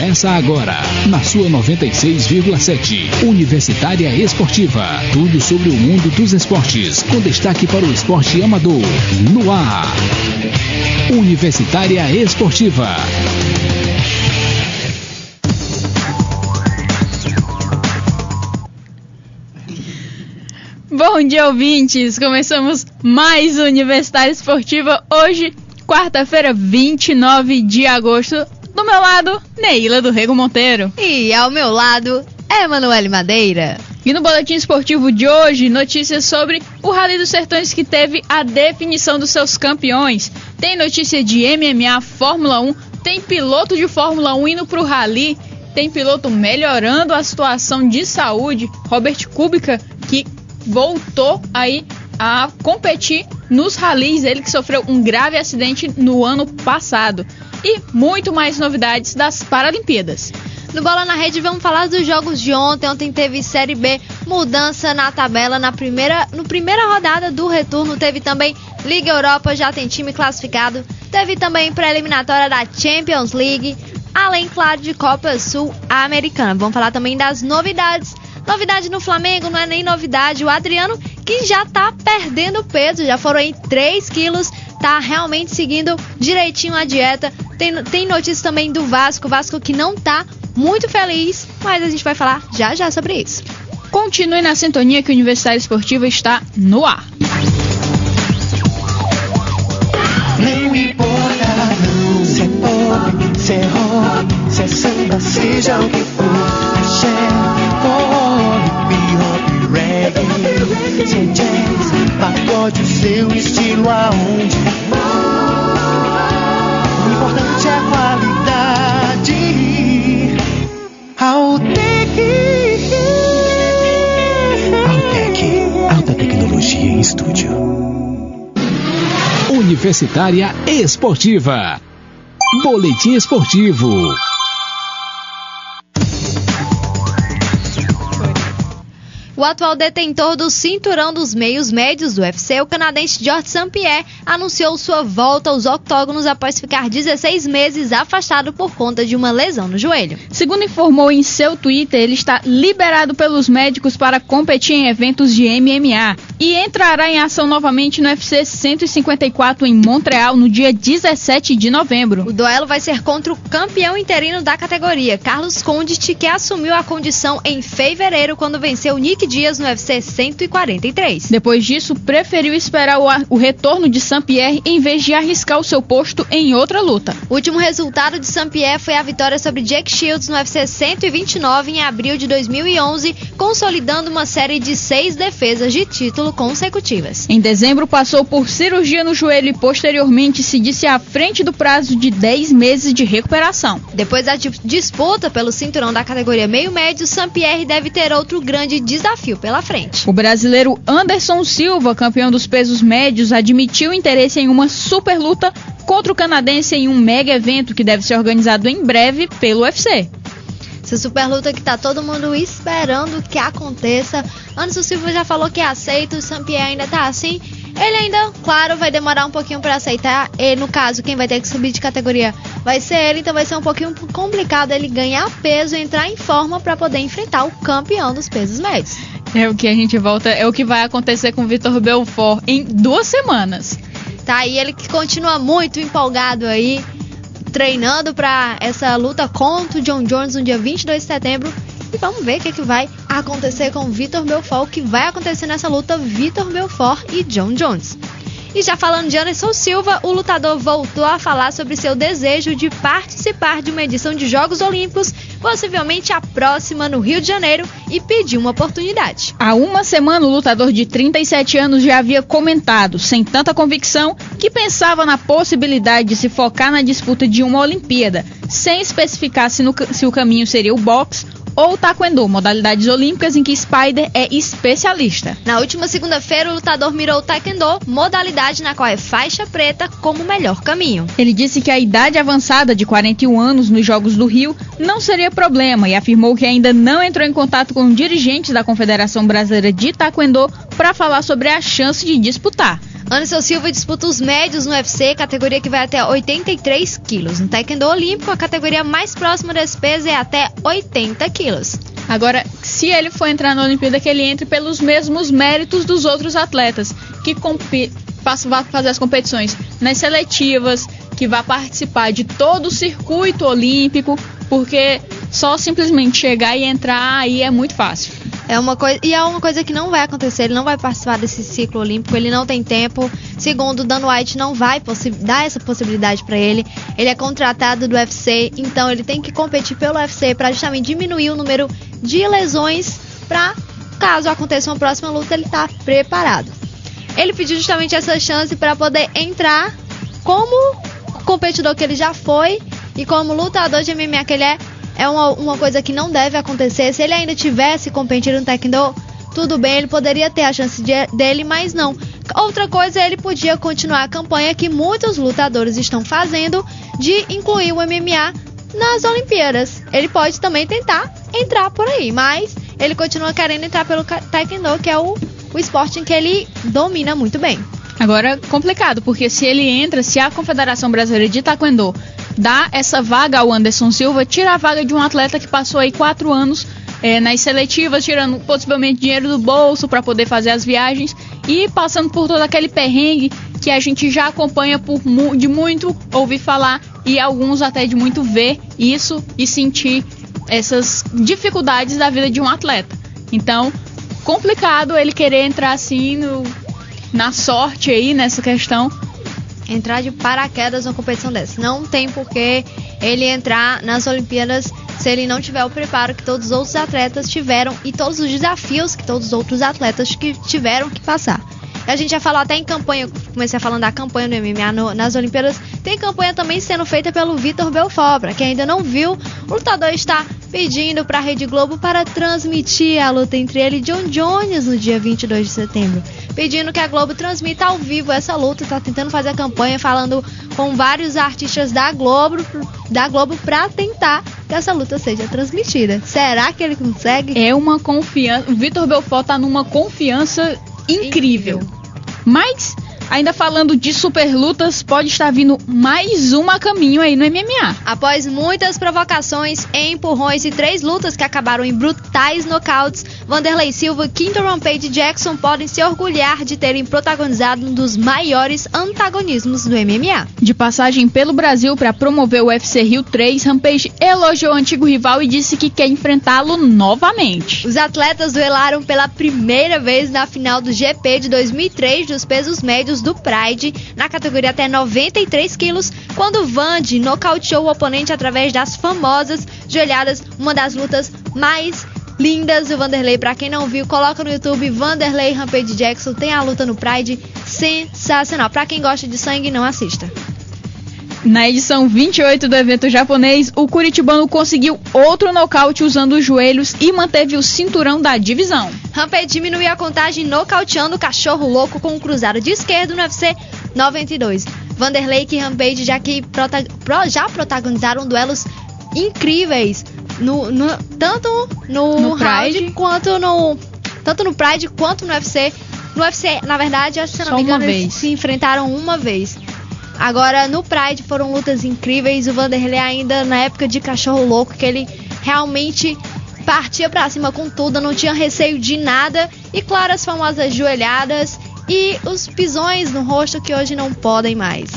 Começa agora, na sua 96,7. Universitária Esportiva. Tudo sobre o mundo dos esportes, com destaque para o esporte amador. No ar. Universitária Esportiva. Bom dia, ouvintes! Começamos mais Universitária Esportiva hoje, quarta-feira, 29 de agosto. Do meu lado, Neila do Rego Monteiro. E ao meu lado, Emanuele Madeira. E no boletim esportivo de hoje, notícias sobre o Rally dos Sertões, que teve a definição dos seus campeões. Tem notícia de MMA, Fórmula 1, tem piloto de Fórmula 1 indo pro Rally, tem piloto melhorando a situação de saúde, Robert Kubica, que voltou aí a competir nos rallies, ele que sofreu um grave acidente no ano passado. E muito mais novidades das Paralimpíadas. No Bola na Rede vamos falar dos jogos de ontem. Ontem teve Série B, mudança na tabela no primeira rodada do retorno. Teve também Liga Europa, já tem time classificado. Teve também pré-eliminatória da Champions League, além, claro, de Copa Sul-Americana. Vamos falar também das novidades. Novidade no Flamengo, não é nem novidade. O Adriano, que já tá perdendo peso, já foram aí 3 quilos, tá realmente seguindo direitinho a dieta. Tem notícia também do Vasco, que não tá muito feliz, mas a gente vai falar já sobre isso. Continue na sintonia que o Universitária Esportiva está no ar. Não importa não, se é pop, se é rock, se é samba, seja o que for, se é pop, hip-hop, reggae, se é jazz, pagode, o seu estilo aonde o importante é a qualidade. Altec, alta tecnologia em estúdio. Universitária Esportiva. Boletim esportivo. O atual detentor do cinturão dos meios médios do UFC, o canadense Georges St-Pierre, anunciou sua volta aos octógonos após ficar 16 meses afastado por conta de uma lesão no joelho. Segundo informou em seu Twitter, ele está liberado pelos médicos para competir em eventos de MMA e entrará em ação novamente no UFC 154 em Montreal no dia 17 de novembro. O duelo vai ser contra o campeão interino da categoria, Carlos Condit, que assumiu a condição em fevereiro quando venceu Nick Dias no UFC 143. Depois disso, preferiu esperar o retorno de St-Pierre em vez de arriscar o seu posto em outra luta. O último resultado de St-Pierre foi a vitória sobre Jake Shields no UFC 129 em abril de 2011, consolidando uma série de 6 defesas de título consecutivas. Em dezembro, passou por cirurgia no joelho e posteriormente se disse à frente do prazo de 10 meses de recuperação. Depois da disputa pelo cinturão da categoria meio-médio, St-Pierre deve ter outro grande desafio pela frente. O brasileiro Anderson Silva, campeão dos pesos médios, admitiu interesse em uma super luta contra o canadense em um mega evento que deve ser organizado em breve pelo UFC. Essa super luta que tá todo mundo esperando que aconteça. Anderson Silva já falou que aceita, o St-Pierre ainda tá assim. Ele ainda, claro, vai demorar um pouquinho para aceitar. E no caso, quem vai ter que subir de categoria vai ser ele, então vai ser um pouquinho complicado ele ganhar peso e entrar em forma para poder enfrentar o campeão dos pesos médios. É o que a gente volta, é o que vai acontecer com o Vitor Belfort em 2 semanas. Tá aí ele que continua muito empolgado aí, treinando para essa luta contra o John Jones no dia 22 de setembro. E vamos ver o que vai acontecer com o Vitor Belfort, o que vai acontecer nessa luta Vitor Belfort e John Jones. E já falando de Anderson Silva, o lutador voltou a falar sobre seu desejo de participar de uma edição de Jogos Olímpicos, possivelmente a próxima no Rio de Janeiro, e pediu uma oportunidade. Há uma semana, o lutador de 37 anos já havia comentado, sem tanta convicção, que pensava na possibilidade de se focar na disputa de uma Olimpíada, sem especificar se o caminho seria o boxe ou taekwondo, modalidades olímpicas em que Spider é especialista. Na última segunda-feira, o lutador mirou o taekwondo, modalidade na qual é faixa preta, como o melhor caminho. Ele disse que a idade avançada de 41 anos nos Jogos do Rio não seria problema e afirmou que ainda não entrou em contato com dirigentes da Confederação Brasileira de Taekwondo para falar sobre a chance de disputar. Anderson Silva disputa os médios no UFC, categoria que vai até 83 quilos. No Taekwondo Olímpico, a categoria mais próxima desse peso é até 80 quilos. Agora, se ele for entrar na Olimpíada, que ele entre pelos mesmos méritos dos outros atletas, que vá fazer as competições nas seletivas, que vai participar de todo o circuito olímpico, porque só simplesmente chegar e entrar aí é muito fácil. É uma coisa que não vai acontecer, ele não vai participar desse ciclo olímpico, ele não tem tempo. Segundo, o Dan White não vai dar essa possibilidade para ele. Ele é contratado do UFC, então ele tem que competir pelo UFC para justamente diminuir o número de lesões, para caso aconteça uma próxima luta, ele tá preparado. Ele pediu justamente essa chance para poder entrar como competidor que ele já foi e como lutador de MMA que ele é. É uma coisa que não deve acontecer. Se ele ainda tivesse competindo no Taekwondo, tudo bem, ele poderia ter a chance dele, mas não. Outra coisa, ele podia continuar a campanha que muitos lutadores estão fazendo de incluir o MMA nas Olimpíadas. Ele pode também tentar entrar por aí, mas ele continua querendo entrar pelo Taekwondo, que é o esporte em que ele domina muito bem. Agora, complicado, porque se ele entra, se a Confederação Brasileira de Taekwondo dá essa vaga ao Anderson Silva, tira a vaga de um atleta que passou aí 4 anos nas seletivas, tirando possivelmente dinheiro do bolso para poder fazer as viagens e passando por todo aquele perrengue que a gente já acompanha de muito ouvir falar e alguns até de muito ver isso e sentir essas dificuldades da vida de um atleta. Então, complicado ele querer entrar assim na sorte aí nessa questão. Entrar de paraquedas numa competição dessa. Não tem porquê ele entrar nas Olimpíadas se ele não tiver o preparo que todos os outros atletas tiveram e todos os desafios que todos os outros atletas que tiveram que passar. A gente já falou até em campanha, comecei falando da campanha do MMA nas Olimpíadas, tem campanha também sendo feita pelo Vitor Belfort. Pra quem ainda não viu, o lutador está pedindo para a Rede Globo para transmitir a luta entre ele e John Jones no dia 22 de setembro. Pedindo que a Globo transmita ao vivo essa luta, tá tentando fazer a campanha, falando com vários artistas da Globo para tentar que essa luta seja transmitida. Será que ele consegue? É uma confiança, o Vitor Belfort tá numa confiança incrível. Mas, ainda falando de super lutas, pode estar vindo mais uma a caminho aí no MMA. Após muitas provocações, empurrões e 3 lutas que acabaram em brutais nocautes, Vanderlei Silva, Quinton Rampage Jackson podem se orgulhar de terem protagonizado um dos maiores antagonismos do MMA. De passagem pelo Brasil para promover o UFC Rio 3, Rampage elogiou o antigo rival e disse que quer enfrentá-lo novamente. Os atletas duelaram pela primeira vez na final do GP de 2003 dos pesos médios do Pride, na categoria até 93 quilos, quando Vandy nocauteou o oponente através das famosas joelhadas, uma das lutas mais lindas do Vanderlei. Pra quem não viu, coloca no YouTube Vanderlei Rampage Jackson, tem a luta no Pride, sensacional. Pra quem gosta de sangue, não assista. Na edição 28 do evento japonês, o curitibano conseguiu outro nocaute usando os joelhos e manteve o cinturão da divisão. Rampage diminuiu a contagem nocauteando o cachorro louco com um cruzado de esquerda no UFC 92. Vanderlei e Rampage já protagonizaram duelos incríveis tanto no Pride quanto no UFC. No UFC, na verdade, se não me engano, eles se enfrentaram uma vez. Agora, no Pride foram lutas incríveis. O Vanderlei ainda na época de cachorro louco, que ele realmente partia pra cima com tudo, não tinha receio de nada. E claro, as famosas joelhadas e os pisões no rosto que hoje não podem mais.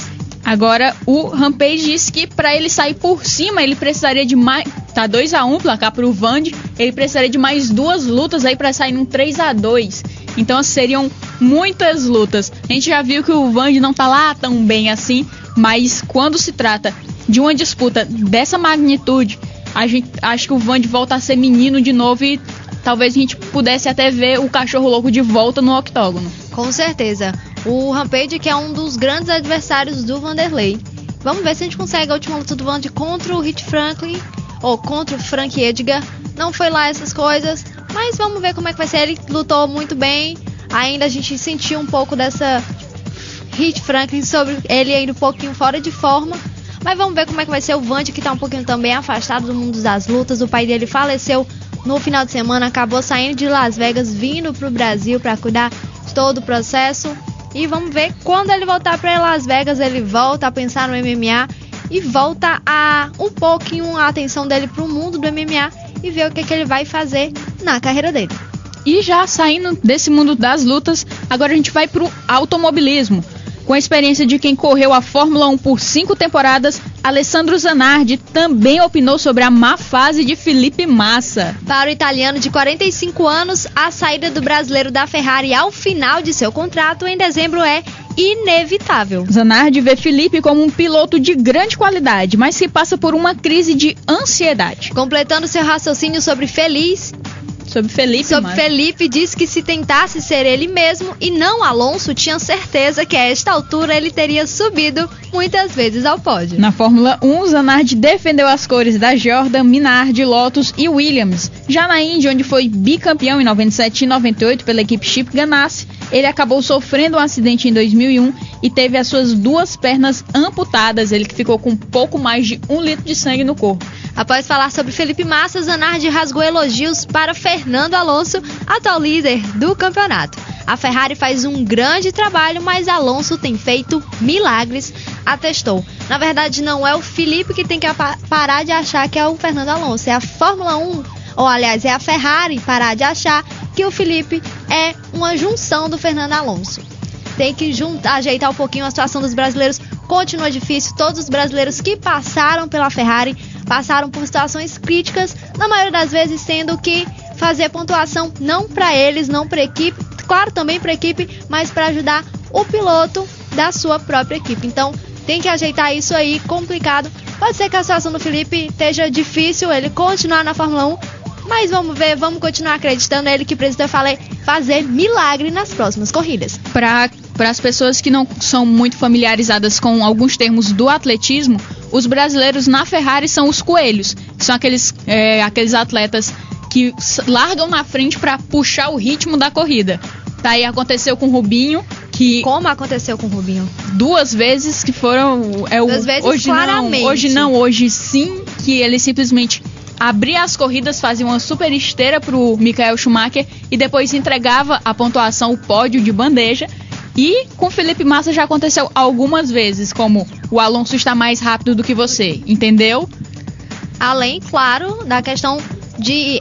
Agora, o Rampage disse que para ele sair por cima, ele precisaria de mais... Tá 2-1, placar pro Vandy. Ele precisaria de mais 2 lutas aí para sair num 3-2. Então seriam muitas lutas. A gente já viu que o Vandy não tá lá tão bem assim, mas quando se trata de uma disputa dessa magnitude, acho que o Vandy volta a ser menino de novo e talvez a gente pudesse até ver o cachorro louco de volta no octógono. Com certeza. O Rampage, que é um dos grandes adversários do Vanderlei. Vamos ver se a gente consegue a última luta do Vandy contra o Rich Franklin ou contra o Frank Edgar. Não foi lá essas coisas, mas vamos ver como é que vai ser. Ele lutou muito bem. Ainda a gente sentiu um pouco dessa Rich Franklin sobre ele ainda um pouquinho fora de forma. Mas vamos ver como é que vai ser o Vandy, que tá um pouquinho também afastado do mundo das lutas. O pai dele faleceu no final de semana, acabou saindo de Las Vegas, vindo pro Brasil para cuidar de todo o processo. E vamos ver quando ele voltar para Las Vegas, ele volta a pensar no MMA e volta a um pouquinho a atenção dele para o mundo do MMA e ver o que ele vai fazer na carreira dele. E já saindo desse mundo das lutas, agora a gente vai pro automobilismo. Com a experiência de quem correu a Fórmula 1 por 5 temporadas, Alessandro Zanardi também opinou sobre a má fase de Felipe Massa. Para o italiano de 45 anos, a saída do brasileiro da Ferrari ao final de seu contrato em dezembro é inevitável. Zanardi vê Felipe como um piloto de grande qualidade, mas que passa por uma crise de ansiedade. Completando seu raciocínio sobre Felipe, Felipe, diz que se tentasse ser ele mesmo e não Alonso, tinha certeza que a esta altura ele teria subido muitas vezes ao pódio. Na Fórmula 1, Zanardi defendeu as cores da Jordan, Minardi, Lotus e Williams. Já na Indy, onde foi bicampeão em 97 e 98 pela equipe Chip Ganassi, ele acabou sofrendo um acidente em 2001 e teve as suas 2 pernas amputadas, ele que ficou com pouco mais de 1 litro de sangue no corpo. Após falar sobre Felipe Massa, Zanardi rasgou elogios para Fernando Alonso, atual líder do campeonato. A Ferrari faz um grande trabalho, mas Alonso tem feito milagres, atestou. Na verdade, não é o Felipe que tem que parar de achar que é o Fernando Alonso, é a Fórmula 1, ou aliás, é a Ferrari parar de achar que o Felipe é uma junção do Fernando Alonso. Tem que ajeitar um pouquinho a situação dos brasileiros, continua difícil, todos os brasileiros que passaram pela Ferrari passaram por situações críticas, na maioria das vezes tendo que fazer pontuação não para eles, não para a equipe, claro também para a equipe, mas para ajudar o piloto da sua própria equipe. Então tem que ajeitar isso aí, complicado. Pode ser que a situação do Felipe esteja difícil, ele continuar na Fórmula 1, mas vamos ver, vamos continuar acreditando nele que precisa fazer milagre nas próximas corridas. Para as pessoas que não são muito familiarizadas com alguns termos do atletismo, os brasileiros na Ferrari são os coelhos, que são aqueles atletas que largam na frente para puxar o ritmo da corrida. Tá aí, aconteceu com o Rubinho, que... Como aconteceu com o Rubinho? 2 vezes que foram... 2 vezes hoje claramente. Hoje sim, que ele simplesmente abria as corridas, fazia uma super esteira pro Michael Schumacher e depois entregava a pontuação, o pódio de bandeja. E com Felipe Massa já aconteceu algumas vezes, como o Alonso está mais rápido do que você, entendeu? Além, claro, da questão de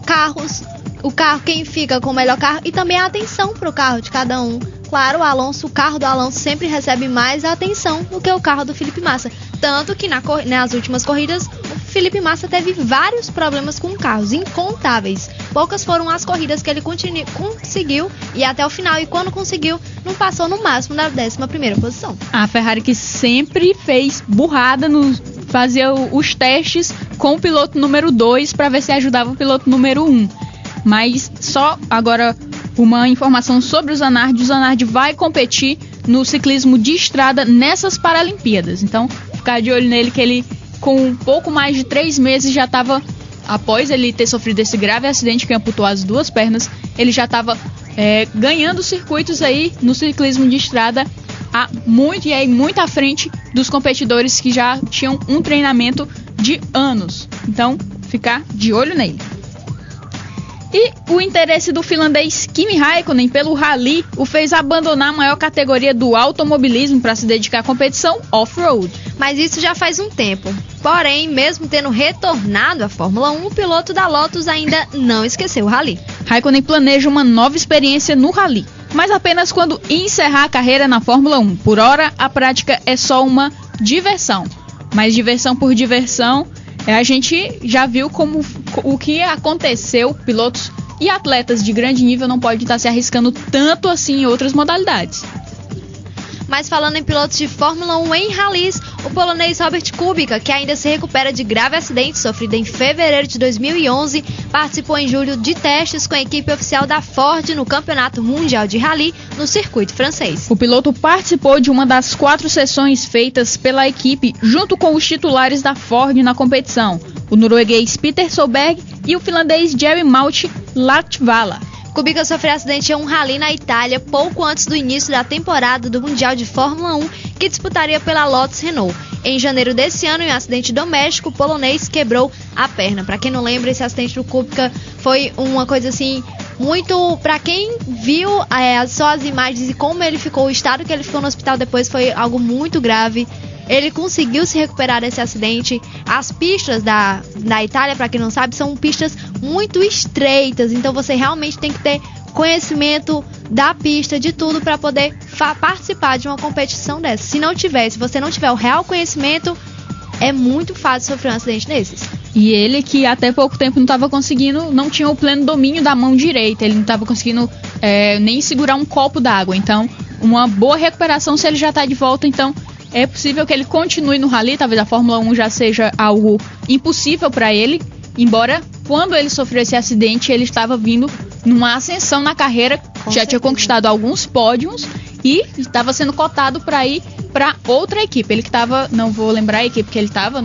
carros, o carro, quem fica com o melhor carro e também a atenção para o carro de cada um. Claro, o carro do Alonso sempre recebe mais atenção do que o carro do Felipe Massa. Tanto que nas últimas corridas, o Felipe Massa teve vários problemas com carros, incontáveis. Poucas foram as corridas que ele conseguiu ir até o final. E quando conseguiu, não passou no máximo da 11ª posição. A Ferrari que sempre fez burrada, fazia os testes com o piloto número 2 para ver se ajudava o piloto número 1. Mas só agora uma informação sobre o Zanardi. O Zanardi vai competir no ciclismo de estrada nessas Paralimpíadas. Então, ficar de olho nele, que ele, com um pouco mais de 3 meses, já estava, após ele ter sofrido esse grave acidente que amputou as 2 pernas, ele já estava ganhando circuitos aí no ciclismo de estrada muito à frente dos competidores que já tinham um treinamento de anos. Então, ficar de olho nele. E o interesse do finlandês Kimi Räikkönen pelo rally o fez abandonar a maior categoria do automobilismo para se dedicar à competição off-road. Mas isso já faz um tempo. Porém, mesmo tendo retornado à Fórmula 1, o piloto da Lotus ainda não esqueceu o rally. Räikkönen planeja uma nova experiência no rally, mas apenas quando encerrar a carreira na Fórmula 1. Por hora, a prática é só uma diversão. Mas diversão por diversão, a gente já viu como o que aconteceu, pilotos e atletas de grande nível não podem estar se arriscando tanto assim em outras modalidades. Mas falando em pilotos de Fórmula 1 em rallies, o polonês Robert Kubica, que ainda se recupera de grave acidente sofrido em fevereiro de 2011, participou em julho de testes com a equipe oficial da Ford no Campeonato Mundial de Rally no circuito francês. O piloto participou de uma das 4 sessões feitas pela equipe junto com os titulares da Ford na competição, o norueguês Peter Solberg e o finlandês Jerry Maut Latvala. Kubica sofreu acidente em um rally na Itália pouco antes do início da temporada do Mundial de Fórmula 1, que disputaria pela Lotus Renault. Em janeiro desse ano, em um acidente doméstico, o polonês quebrou a perna. Para quem não lembra, esse acidente do Kubica foi uma coisa assim, muito, pra quem viu só as imagens e como ele ficou, o estado que ele ficou no hospital depois foi algo muito grave. Ele conseguiu se recuperar desse acidente. As pistas da Itália, pra quem não sabe, são pistas muito estreitas, então você realmente tem que ter conhecimento da pista, de tudo, para poder participar de uma competição dessa. Se você não tiver o real conhecimento, é muito fácil sofrer um acidente desses. E ele que até pouco tempo não tinha o pleno domínio da mão direita, ele não estava conseguindo nem segurar um copo d'água. Então, uma boa recuperação se ele já está de volta, então é possível que ele continue no rally. Talvez a Fórmula 1 já seja algo impossível para ele, embora quando ele sofreu esse acidente, ele estava vindo numa ascensão na carreira, já tinha conquistado alguns pódios e estava sendo cotado para ir para outra equipe. Ele que estava, não vou lembrar a equipe que ele estava,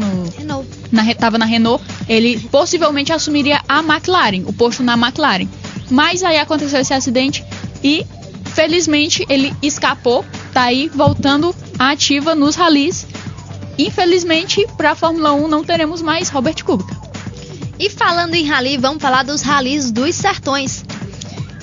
estava na Renault, ele possivelmente assumiria a McLaren, o posto na McLaren. Mas aí aconteceu esse acidente e felizmente ele escapou, tá aí voltando à ativa nos rallies. Infelizmente, para a Fórmula 1 não teremos mais Robert Kubica. E falando em rally, vamos falar dos rallies dos sertões.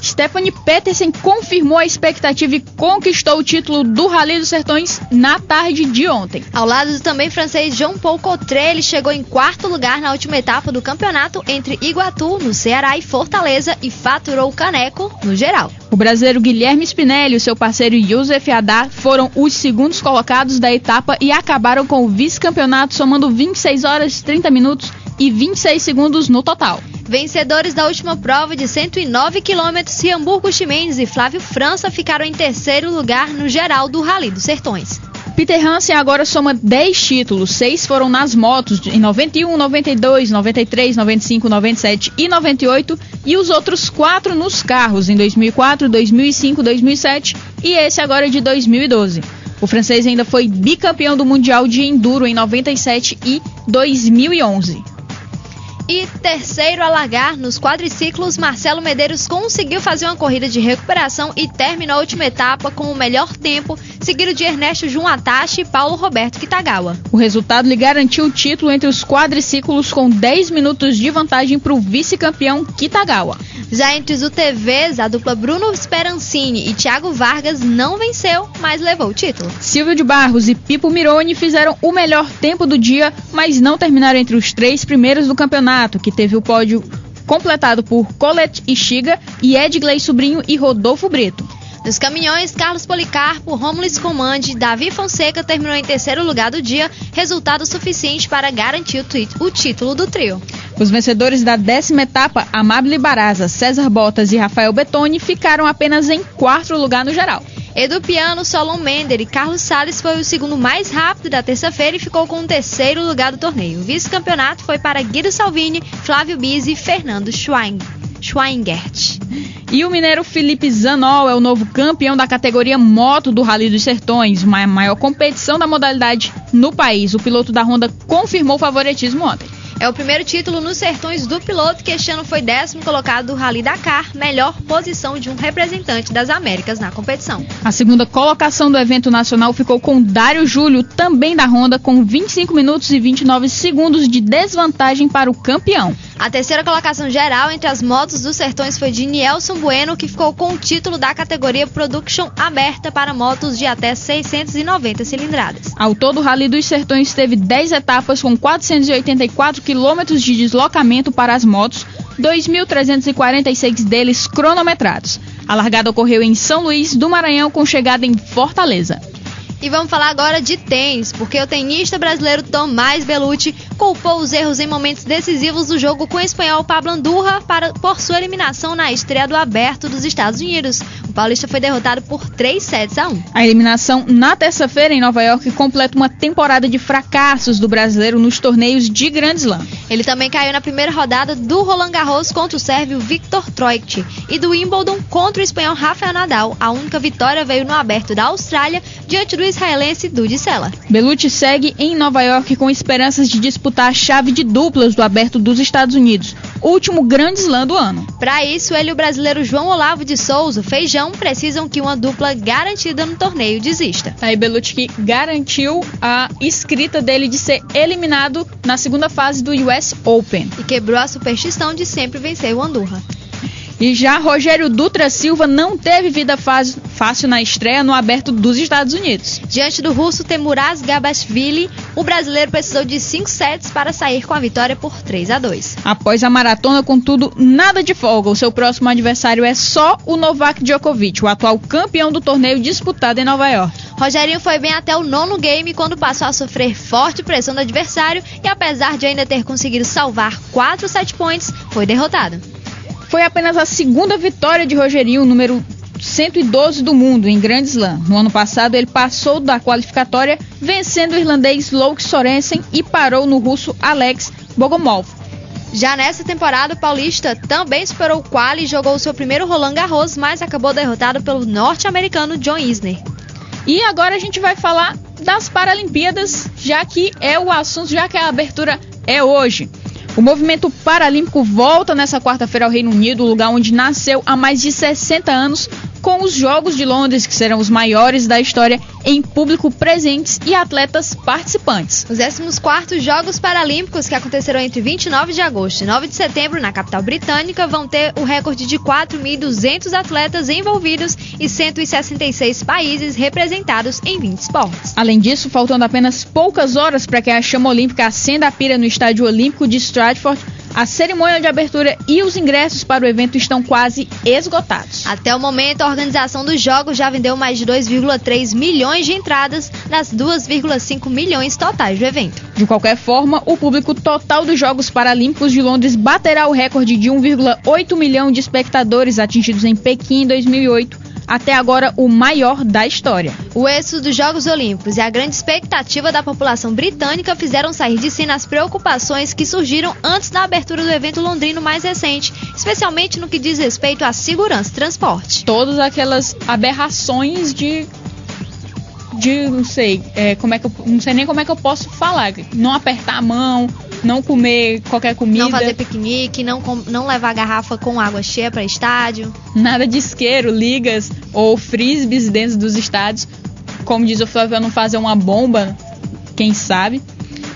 Stephanie Petersen confirmou a expectativa e conquistou o título do Rally dos Sertões na tarde de ontem. Ao lado do também francês Jean-Paul Cottret, ele chegou em 4º lugar na última etapa do campeonato entre Iguatu, no Ceará, e Fortaleza, e faturou o caneco no geral. O brasileiro Guilherme Spinelli e o seu parceiro Youssef Haddad foram os segundos colocados da etapa e acabaram com o vice-campeonato, somando 26 horas, 30 minutos e 26 segundos no total. Vencedores da última prova de 109 km, Hamburgo Chimenez e Flávio França ficaram em 3º lugar no geral do Rally dos Sertões. Peter Hansen agora soma 10 títulos, 6 foram nas motos em 91, 92, 93, 95, 97 e 98 e os outros 4 nos carros em 2004, 2005, 2007 e esse agora de 2012. O francês ainda foi bicampeão do Mundial de Enduro em 97 e 2011. E terceiro a largar nos quadriciclos, Marcelo Medeiros conseguiu fazer uma corrida de recuperação e terminou a última etapa com o melhor tempo, seguido de Ernesto Junatashi e Paulo Roberto Kitagawa. O resultado lhe garantiu o título entre os quadriciclos com 10 minutos de vantagem para o vice-campeão Kitagawa. Já entre os UTVs, a dupla Bruno Sperancini e Thiago Vargas não venceu, mas levou o título. Silvio de Barros e Pipo Mironi fizeram o melhor tempo do dia, mas não terminaram entre os 3 primeiros do campeonato, que teve o pódio completado por Colette Ichiga e Edgley Sobrinho e Rodolfo Brito. Nos caminhões, Carlos Policarpo, Rômulo Scomandi e Davi Fonseca terminou em terceiro lugar do dia, resultado suficiente para garantir o título do trio. Os vencedores da 10ª etapa, Amabile Baraza, César Bottas e Rafael Bettoni, ficaram apenas em 4º lugar no geral. Edu Piano, Solon Mender e Carlos Salles foi o segundo mais rápido da terça-feira e ficou com o terceiro lugar do torneio. O vice-campeonato foi para Guido Salvini, Flávio Bizzi e Fernando Schweingert. E o mineiro Felipe Zanol é o novo campeão da categoria moto do Rally dos Sertões, uma maior competição da modalidade no país. O piloto da Honda confirmou o favoritismo ontem. É o primeiro título nos Sertões do piloto, que este ano foi 10º colocado do Rally Dakar, melhor posição de um representante das Américas na competição. A segunda colocação do evento nacional ficou com Dário Júlio, também da Honda, com 25 minutos e 29 segundos de desvantagem para o campeão. A terceira colocação geral entre as motos dos Sertões foi de Nielson Bueno, que ficou com o título da categoria Production aberta para motos de até 690 cilindradas. Ao todo, o Rally dos Sertões teve 10 etapas com 484 quilômetros de deslocamento para as motos, 2.346 deles cronometrados. A largada ocorreu em São Luís do Maranhão, com chegada em Fortaleza. E vamos falar agora de tênis, porque o tenista brasileiro Tomás Bellucci culpou os erros em momentos decisivos do jogo com o espanhol Pablo Andújar por sua eliminação na estreia do Aberto dos Estados Unidos. O paulista foi derrotado por 3-1. A eliminação na terça-feira em Nova York completa uma temporada de fracassos do brasileiro nos torneios de Grand Slam. Ele também caiu na primeira rodada do Roland Garros contra o sérvio Viktor Trojic e do Wimbledon contra o espanhol Rafael Nadal. A única vitória veio no Aberto da Austrália, diante do israelense Dudi Sela. Bellucci segue em Nova York com esperanças de disputar a chave de duplas do Aberto dos Estados Unidos, último Grand Slam do ano. Para isso, ele e o brasileiro João Olavo de Souza, Feijão, precisam que uma dupla garantida no torneio desista. Aí Bellucci que garantiu a escrita dele de ser eliminado na segunda fase do US Open. E quebrou a superstição de sempre vencer o Andújar. E já Rogério Dutra Silva não teve vida fácil na estreia no Aberto dos Estados Unidos. Diante do russo Temuraz Gabashvili, o brasileiro precisou de 5 sets para sair com a vitória por 3-2. Após a maratona, contudo, nada de folga. O seu próximo adversário é só o Novak Djokovic, o atual campeão do torneio disputado em Nova York. Rogerinho foi bem até o 9º game, quando passou a sofrer forte pressão do adversário e, apesar de ainda ter conseguido salvar 4 set points, foi derrotado. Foi apenas a segunda vitória de Rogerinho, número 112 do mundo, em Grand Slam. No ano passado, ele passou da qualificatória, vencendo o irlandês Loke Sorensen e parou no russo Alex Bogomolov. Já nessa temporada, o paulista também superou o quali e jogou seu primeiro Roland Garros, mas acabou derrotado pelo norte-americano John Isner. E agora a gente vai falar das Paralimpíadas, já que é o assunto, já que a abertura é hoje. O movimento paralímpico volta nessa quarta-feira ao Reino Unido, lugar onde nasceu há mais de 60 anos, com os Jogos de Londres, que serão os maiores da história, em público presentes e atletas participantes. Os 14º Jogos Paralímpicos, que acontecerão entre 29 de agosto e 9 de setembro na capital britânica, vão ter o recorde de 4.200 atletas envolvidos e 166 países representados em 20 esportes. Além disso, faltando apenas poucas horas para que a chama olímpica acenda a pira no Estádio Olímpico de Stratford, a cerimônia de abertura e os ingressos para o evento estão quase esgotados. Até o momento, a organização dos Jogos já vendeu mais de 2,3 milhões de entradas nas 2,5 milhões totais do evento. De qualquer forma, o público total dos Jogos Paralímpicos de Londres baterá o recorde de 1,8 milhão de espectadores atingidos em Pequim em 2008, até agora o maior da história. O êxito dos Jogos Olímpicos e a grande expectativa da população britânica fizeram sair de cena as preocupações que surgiram antes da abertura do evento londrino mais recente, especialmente no que diz respeito à segurança e transporte. Todas aquelas aberrações não sei nem como é que eu posso falar. Não apertar a mão, não comer qualquer comida. Não fazer piquenique, não levar garrafa com água cheia para estádio. Nada de isqueiro, ligas ou frisbees dentro dos estádios. Como diz o Flávio, não fazer uma bomba, quem sabe.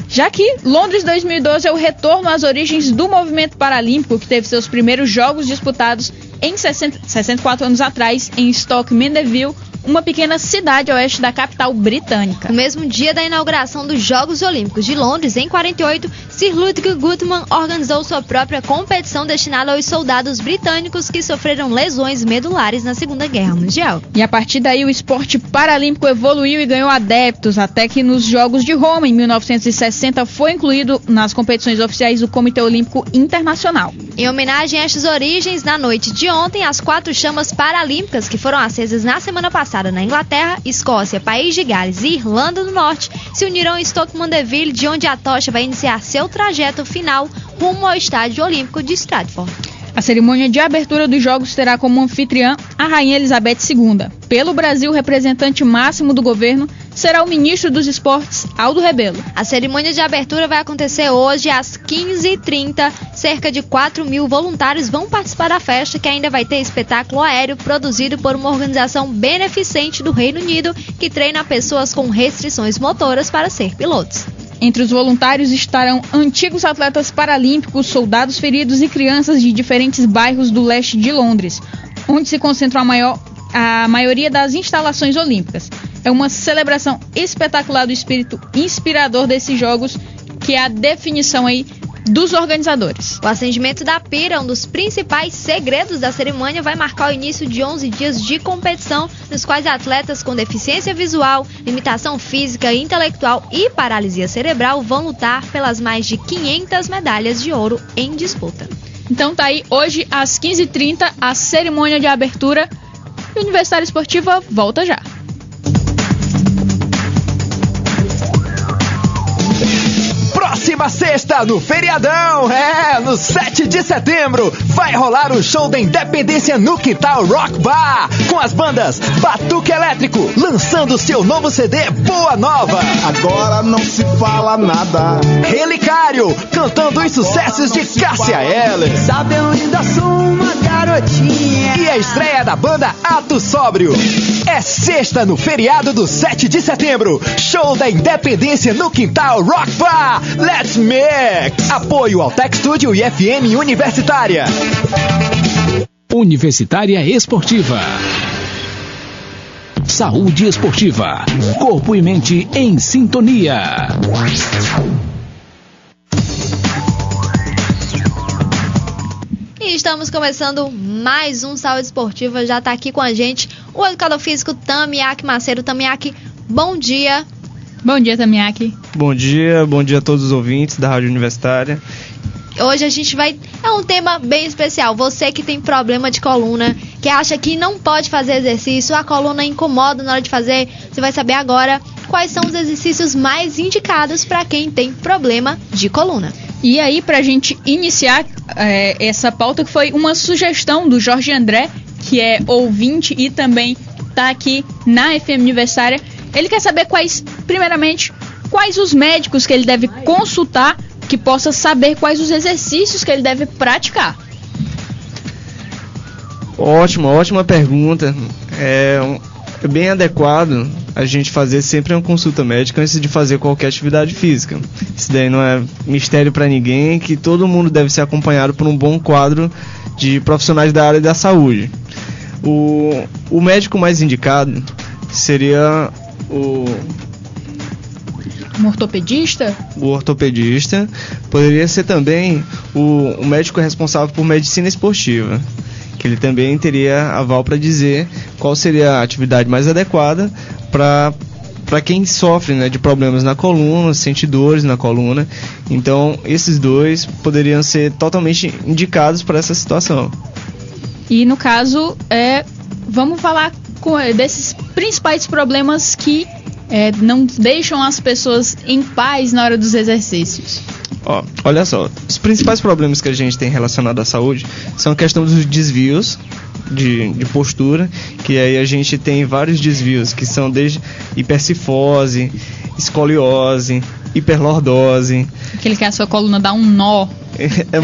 Já que Londres 2012 é o retorno às origens do movimento paralímpico, que teve seus primeiros jogos disputados em 64 anos atrás, em Stoke Mandeville, uma pequena cidade a oeste da capital britânica. No mesmo dia da inauguração dos Jogos Olímpicos de Londres, em 48, Sir Ludwig Guttmann organizou sua própria competição destinada aos soldados britânicos que sofreram lesões medulares na Segunda Guerra Mundial. E a partir daí o esporte paralímpico evoluiu e ganhou adeptos, até que nos Jogos de Roma, em 1960, foi incluído nas competições oficiais do Comitê Olímpico Internacional. Em homenagem a estas origens, na noite de ontem, as 4 chamas paralímpicas que foram acesas na semana passada na Inglaterra, Escócia, País de Gales e Irlanda do Norte se uniram em Stoke Mandeville, de onde a tocha vai iniciar seu trajeto final rumo ao Estádio Olímpico de Stratford. A cerimônia de abertura dos Jogos terá como anfitriã a Rainha Elizabeth II. Pelo Brasil, o representante máximo do governo será o ministro dos Esportes, Aldo Rebelo. A cerimônia de abertura vai acontecer hoje às 15h30. Cerca de 4.000 voluntários vão participar da festa, que ainda vai ter espetáculo aéreo produzido por uma organização beneficente do Reino Unido que treina pessoas com restrições motoras para ser pilotos. Entre os voluntários estarão antigos atletas paralímpicos, soldados feridos e crianças de diferentes bairros do leste de Londres, onde se concentram a maioria das instalações olímpicas. É uma celebração espetacular do espírito inspirador desses jogos, que é a definição aí dos organizadores. O acendimento da pira, um dos principais segredos da cerimônia, vai marcar o início de 11 dias de competição, nos quais atletas com deficiência visual, limitação física, intelectual e paralisia cerebral vão lutar pelas mais de 500 medalhas de ouro em disputa. Então tá aí, hoje às 15h30, a cerimônia de abertura. E Universitária Esportiva volta já. Próxima sexta, no feriadão, no 7 de setembro, vai rolar o show da Independência no Quintal Rock Bar, com as bandas Batuque Elétrico, lançando seu novo CD Boa Nova. Agora não se fala nada. Relicário, cantando os sucessos de Cássia Eller. Sabe, eu ainda sou uma garotinha. E a estreia da banda Ato Sóbrio. É sexta no feriado do 7 de setembro, show da Independência no Quintal Rock Bar. Let's Mix! Apoio ao Tech Studio e FM Universitária. Universitária Esportiva. Saúde esportiva. Corpo e mente em sintonia. E estamos começando mais um Saúde Esportiva. Já está aqui com a gente o educador físico Tamiaki Macedo. Tamiaki, bom dia. Bom dia, Tamiaki. Bom dia a todos os ouvintes da Rádio Universitária. Hoje a gente é um tema bem especial. Você que tem problema de coluna, que acha que não pode fazer exercício, a coluna incomoda na hora de fazer, você vai saber agora quais são os exercícios mais indicados para quem tem problema de coluna. E aí, pra gente iniciar essa pauta, que foi uma sugestão do Jorge André, que é ouvinte e também tá aqui na FM Universitária. Ele quer saber primeiramente, quais os médicos que ele deve consultar, que possa saber quais os exercícios que ele deve praticar. Ótima pergunta. É bem adequado a gente fazer sempre uma consulta médica antes de fazer qualquer atividade física. Isso daí não é mistério para ninguém, que todo mundo deve ser acompanhado por um bom quadro de profissionais da área da saúde. O médico mais indicado seria Um ortopedista? O ortopedista. Poderia ser também o médico responsável por medicina esportiva, que ele também teria aval para dizer qual seria a atividade mais adequada para quem sofre, né, de problemas na coluna, sente dores na coluna. Então, esses dois poderiam ser totalmente indicados para essa situação. E no caso, vamos falar desses principais problemas que não deixam as pessoas em paz na hora dos exercícios. Olha só, os principais problemas que a gente tem relacionado à saúde são a questão dos desvios de postura, que aí a gente tem vários desvios, que são desde hipercifose, escoliose, hiperlordose. Aquele que a sua coluna dá um nó.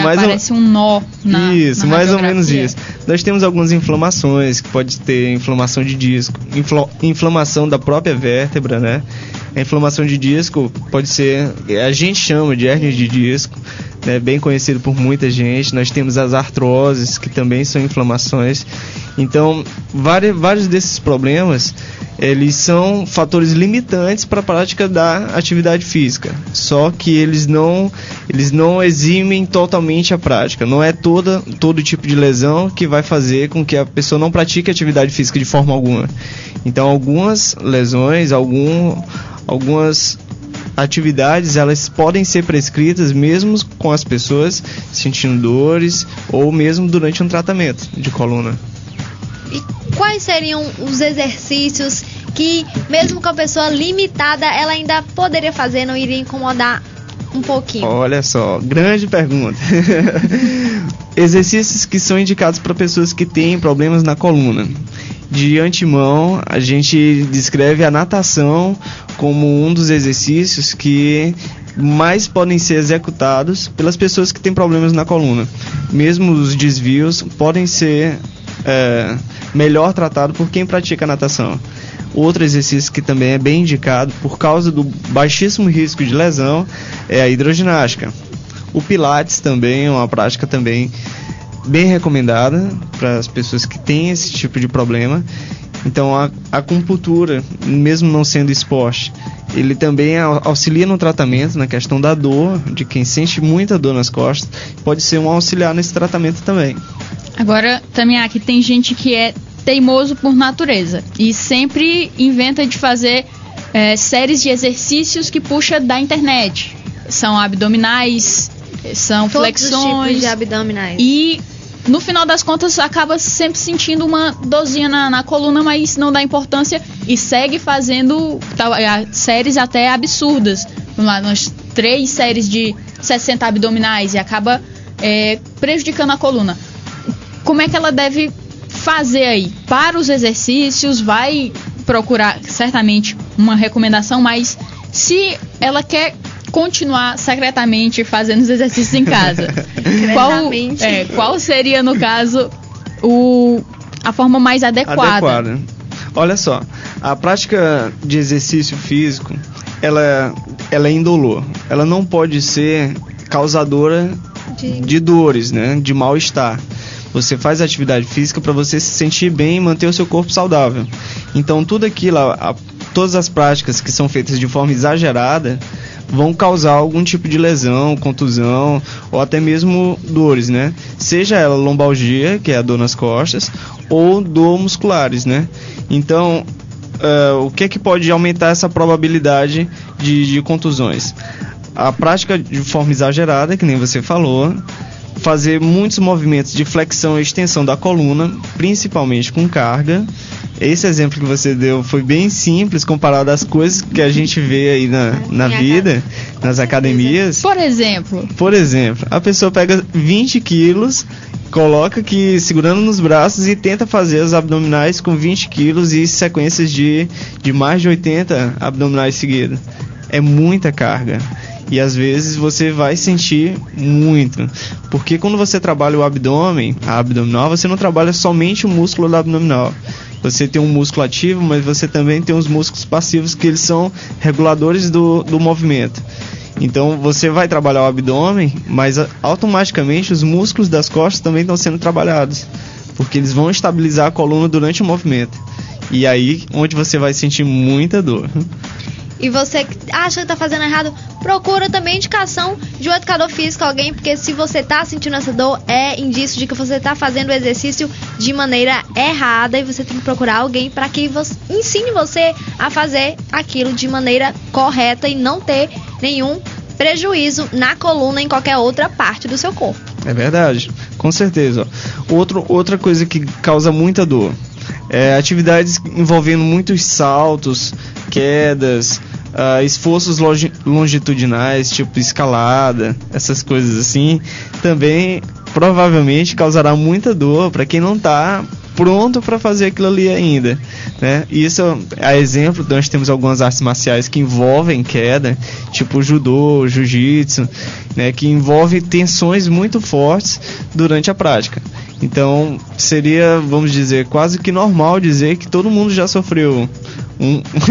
Parece um nó na Isso, mais ou menos radiografia. isso. Nós temos algumas inflamações, que pode ter inflamação de disco, inflamação da própria vértebra, né? A inflamação de disco pode ser, a gente chama de hérnia de disco, né? Bem conhecido por muita gente. Nós temos as artroses, que também são inflamações. Então, vários desses problemas, eles são fatores limitantes para a prática da atividade física. Só que eles não eximem totalmente a prática. Não é todo tipo de lesão que vai fazer com que a pessoa não pratique atividade física de forma alguma. Então, algumas lesões, algumas atividades, elas podem ser prescritas mesmo com as pessoas sentindo dores ou mesmo durante um tratamento de coluna. E quais seriam os exercícios que, mesmo com a pessoa limitada, ela ainda poderia fazer, não iria incomodar um pouquinho? Olha só, grande pergunta. Exercícios que são indicados para pessoas que têm problemas na coluna. De antemão, a gente descreve a natação como um dos exercícios que mais podem ser executados pelas pessoas que têm problemas na coluna. Mesmo os desvios podem ser melhor tratados por quem pratica natação. Outro exercício que também é bem indicado por causa do baixíssimo risco de lesão é a hidroginástica. O Pilates também é uma prática também bem recomendada para as pessoas que têm esse tipo de problema. Então a acupuntura, mesmo não sendo esporte, ele também auxilia no tratamento, na questão da dor, de quem sente muita dor nas costas, pode ser um auxiliar nesse tratamento também. Agora, também aqui tem gente que é teimoso por natureza e sempre inventa de fazer séries de exercícios que puxa da internet. São abdominais, são todos flexões. Os tipos de abdominais. E no final das contas acaba sempre sentindo uma dorzinha na coluna, mas não dá importância e segue fazendo séries até absurdas. Vamos lá, nós 3 séries de 60 abdominais e acaba prejudicando a coluna. Como é que ela deve fazer aí? Para os exercícios, vai procurar certamente uma recomendação, mas se ela quer continuar secretamente fazendo os exercícios em casa, qual seria, no caso, a forma mais adequada? Olha só, a prática de exercício físico, ela é indolor. Ela não pode ser causadora de dores, né, de mal-estar. Você faz atividade física para você se sentir bem e manter o seu corpo saudável. Então tudo aquilo, todas as práticas que são feitas de forma exagerada vão causar algum tipo de lesão, contusão ou até mesmo dores, né? Seja ela lombalgia, que é a dor nas costas, ou dor musculares, né? Então, o que é que pode aumentar essa probabilidade de contusões? A prática de forma exagerada, que nem você falou, fazer muitos movimentos de flexão e extensão da coluna, principalmente com carga. Esse exemplo que você deu foi bem simples comparado às coisas que a gente vê aí na vida, nas academias. Por exemplo, a pessoa pega 20 quilos, coloca aqui segurando nos braços e tenta fazer os abdominais com 20 quilos e sequências de mais de 80 abdominais seguidos. É muita carga. E às vezes você vai sentir muito, porque quando você trabalha o abdômen, a abdominal, você não trabalha somente o músculo do abdominal. Você tem um músculo ativo, mas você também tem os músculos passivos, que eles são reguladores do movimento. Então você vai trabalhar o abdômen, mas automaticamente os músculos das costas também estão sendo trabalhados, porque eles vão estabilizar a coluna durante o movimento. E aí onde você vai sentir muita dor. E você que acha que está fazendo errado, procura também indicação de um educador físico, alguém, porque se você está sentindo essa dor, é indício de que você está fazendo o exercício de maneira errada, e você tem que procurar alguém para que ensine você a fazer aquilo de maneira correta e não ter nenhum prejuízo na coluna, em qualquer outra parte do seu corpo. É verdade, com certeza. Outra coisa que causa muita dor é atividades envolvendo muitos saltos, quedas, esforços longitudinais, tipo escalada, essas coisas assim, também provavelmente causará muita dor para quem não está pronto para fazer aquilo ali ainda, né? Isso, a exemplo, nós temos algumas artes marciais que envolvem queda, tipo judô, jiu-jitsu, né, que envolve tensões muito fortes durante a prática. Então seria, vamos dizer, quase que normal dizer que todo mundo já sofreu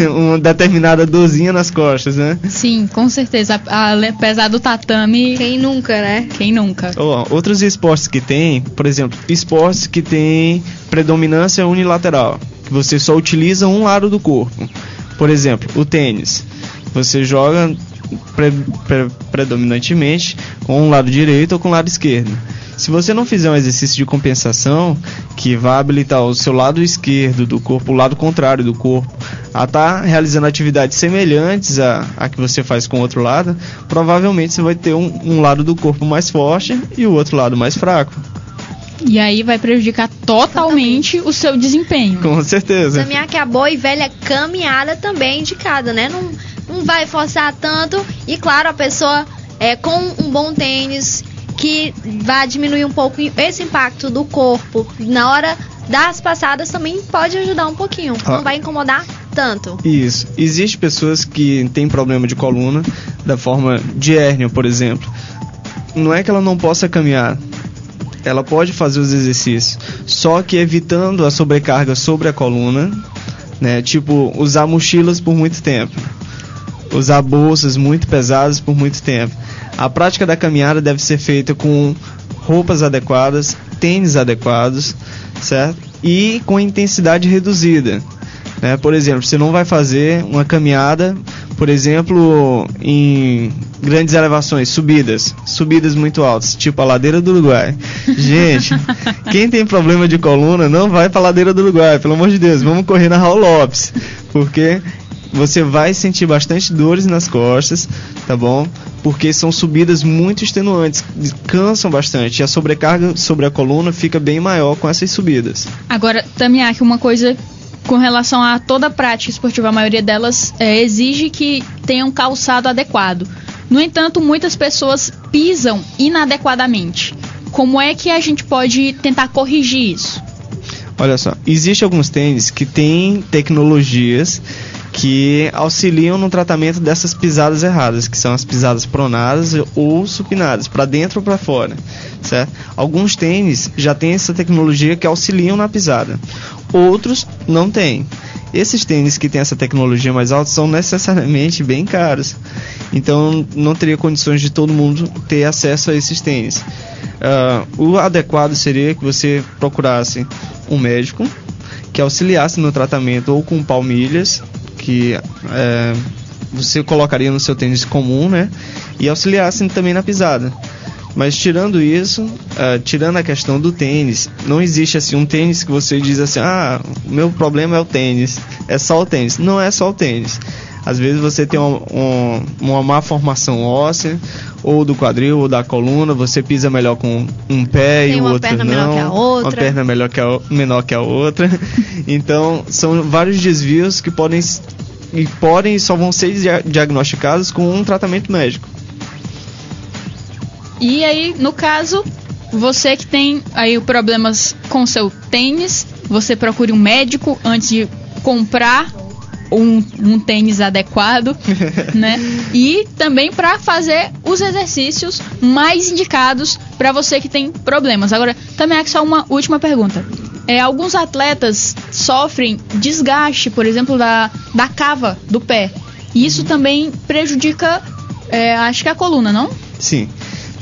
uma determinada dorzinha nas costas, né? Sim, com certeza. Apesar do tatame... Quem nunca, né? Quem nunca? Outros esportes que tem, por exemplo, esportes que tem predominância unilateral, que você só utiliza um lado do corpo. Por exemplo, o tênis. Você joga predominantemente com o lado direito ou com o lado esquerdo. Se você não fizer um exercício de compensação que vai habilitar o seu lado esquerdo do corpo, o lado contrário do corpo, a estar realizando atividades semelhantes a que você faz com o outro lado, provavelmente você vai ter um lado do corpo mais forte e o outro lado mais fraco. E aí vai prejudicar totalmente o seu desempenho. Com certeza. Caminhar, que é a boa e velha caminhada também indicada, né? Não vai forçar tanto. E claro, a pessoa com um bom tênis, que vai diminuir um pouco esse impacto do corpo na hora das passadas, também pode ajudar um pouquinho. Não vai incomodar tanto. Isso. Existem pessoas que têm problema de coluna, da forma de hérnia, por exemplo. Não é que ela não possa caminhar, ela pode fazer os exercícios, só que evitando a sobrecarga sobre a coluna, né? Tipo, usar mochilas por muito tempo, usar bolsas muito pesadas por muito tempo. A prática da caminhada deve ser feita com roupas adequadas, tênis adequados, certo? E com intensidade reduzida, né? Por exemplo, você não vai fazer uma caminhada, por exemplo, em grandes elevações, subidas muito altas, tipo a ladeira do Uruguai. Gente, quem tem problema de coluna não vai para a ladeira do Uruguai, pelo amor de Deus, vamos correr na Raul Lopes, porque você vai sentir bastante dores nas costas, tá bom? Porque são subidas muito extenuantes, cansam bastante, e a sobrecarga sobre a coluna fica bem maior com essas subidas. Agora, Tamiaki, uma coisa com relação a toda a prática esportiva, a maioria delas exige que tenha um calçado adequado. No entanto, muitas pessoas pisam inadequadamente. Como é que a gente pode tentar corrigir isso? Olha só, existem alguns tênis que têm tecnologias que auxiliam no tratamento dessas pisadas erradas, que são as pisadas pronadas ou supinadas, para dentro ou para fora, certo? Alguns tênis já têm essa tecnologia que auxiliam na pisada, outros não têm. Esses tênis que têm essa tecnologia mais alta são necessariamente bem caros. Então não teria condições de todo mundo ter acesso a esses tênis. O adequado seria que você procurasse um médico que auxiliasse no tratamento, ou com palmilhas, que você colocaria no seu tênis comum, né? E auxiliasse também na pisada. Mas tirando isso, tirando a questão do tênis, não existe assim um tênis que você diz assim, o meu problema é o tênis, é só o tênis. Não é só o tênis. Às vezes você tem uma má formação óssea, ou do quadril, ou da coluna, você pisa melhor com um pé e o outro não. Menor que a outra. Uma perna menor que a outra. Então, são vários desvios que podem e só vão ser diagnosticados com um tratamento médico. E aí, no caso, você que tem aí problemas com seu tênis, você procure um médico antes de comprar um tênis adequado, né? E também para fazer os exercícios mais indicados para você que tem problemas. Agora, também é só uma última pergunta. Alguns atletas sofrem desgaste, por exemplo, da cava do pé. E isso também prejudica, acho que a coluna, não? Sim.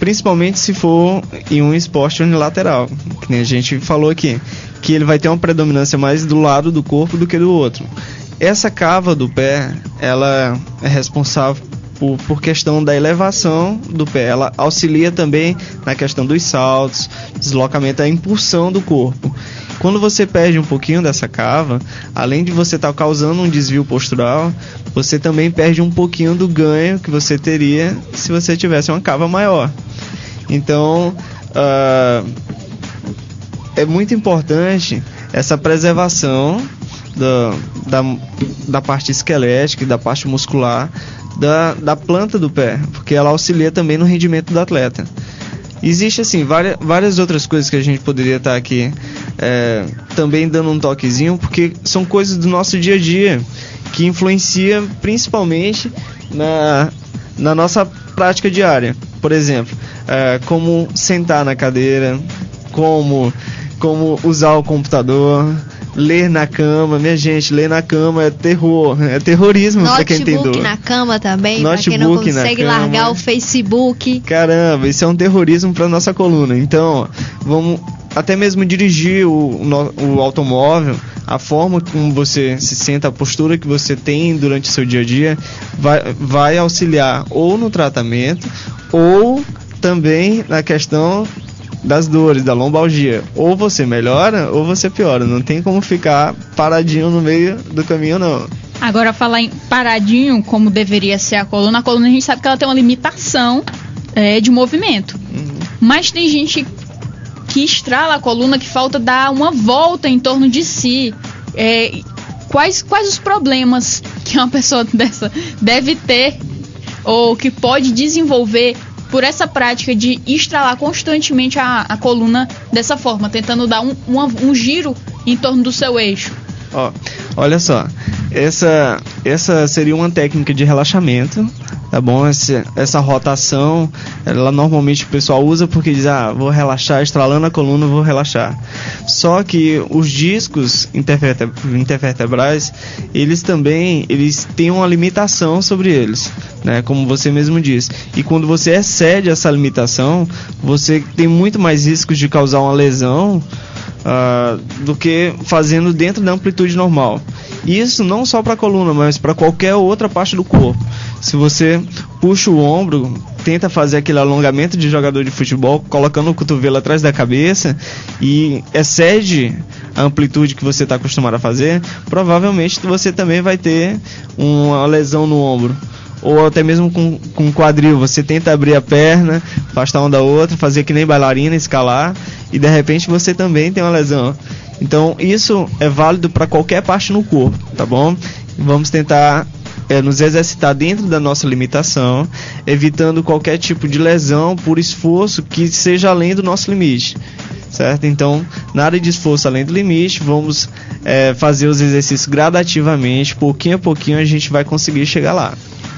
Principalmente se for em um esporte unilateral, que nem a gente falou aqui, que ele vai ter uma predominância mais do lado do corpo do que do outro. Essa cava do pé, ela é responsável por questão da elevação do pé. Ela auxilia também na questão dos saltos, deslocamento, da impulsão do corpo. Quando você perde um pouquinho dessa cava, além de você estar causando um desvio postural, você também perde um pouquinho do ganho que você teria se você tivesse uma cava maior. Então, é muito importante essa preservação da parte esquelética e da parte muscular da planta do pé, porque ela auxilia também no rendimento do atleta. Existe assim várias outras coisas que a gente poderia estar aqui também dando um toquezinho, porque são coisas do nosso dia a dia que influenciam principalmente na nossa prática diária. Por exemplo, como sentar na cadeira, como usar o computador, ler na cama. Minha gente, ler na cama é terror, é terrorismo para quem tem dor. Notebook na cama também, para quem não consegue largar o Facebook. Caramba, isso é um terrorismo para nossa coluna. Então, vamos até mesmo dirigir o automóvel, a forma como você se senta, a postura que você tem durante o seu dia a dia, vai auxiliar ou no tratamento, ou também na questão das dores, da lombalgia. Ou você melhora ou você piora. Não tem como ficar paradinho no meio do caminho, não. Agora, falar em paradinho, como deveria ser a coluna a gente sabe que ela tem uma limitação de movimento. Mas tem gente que estrala a coluna, que falta dar uma volta em torno de si. Quais os problemas que uma pessoa dessa deve ter ou que pode desenvolver por essa prática de estralar constantemente a coluna dessa forma, tentando dar um giro em torno do seu eixo? Olha só, essa seria uma técnica de relaxamento, tá bom? Essa rotação, ela normalmente o pessoal usa porque diz, vou relaxar, estralando a coluna, vou relaxar. Só que os discos intervertebrais, eles têm uma limitação sobre eles, né? Como você mesmo disse. E quando você excede essa limitação, você tem muito mais riscos de causar uma lesão do que fazendo dentro da amplitude normal. Isso não só para a coluna, mas para qualquer outra parte do corpo. Se você puxa o ombro, tenta fazer aquele alongamento de jogador de futebol, colocando o cotovelo atrás da cabeça e excede a amplitude que você está acostumado a fazer, provavelmente você também vai ter uma lesão no ombro. Ou até mesmo com o quadril, você tenta abrir a perna, afastar uma da outra, fazer que nem bailarina, escalar, e de repente você também tem uma lesão. Então isso é válido para qualquer parte no corpo, tá bom? Vamos tentar nos exercitar dentro da nossa limitação, evitando qualquer tipo de lesão por esforço que seja além do nosso limite, certo? Então, nada de esforço além do limite, vamos fazer os exercícios gradativamente, pouquinho a pouquinho a gente vai conseguir chegar lá.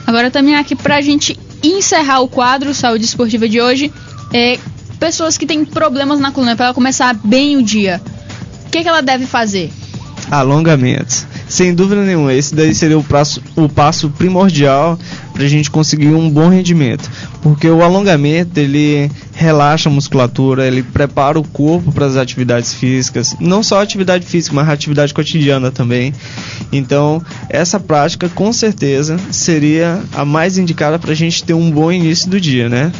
Agora também aqui pra gente encerrar o quadro Saúde Esportiva de hoje, pessoas que têm problemas na coluna, para ela começar bem o dia, o que ela deve fazer? Alongamentos. sem dúvida nenhuma, esse daí seria o passo primordial para a gente conseguir um bom rendimento, porque o alongamento ele relaxa a musculatura, ele prepara o corpo para as atividades físicas, não só a atividade física, mas a atividade cotidiana também. Então essa prática com certeza seria a mais indicada para a gente ter um bom início do dia, né?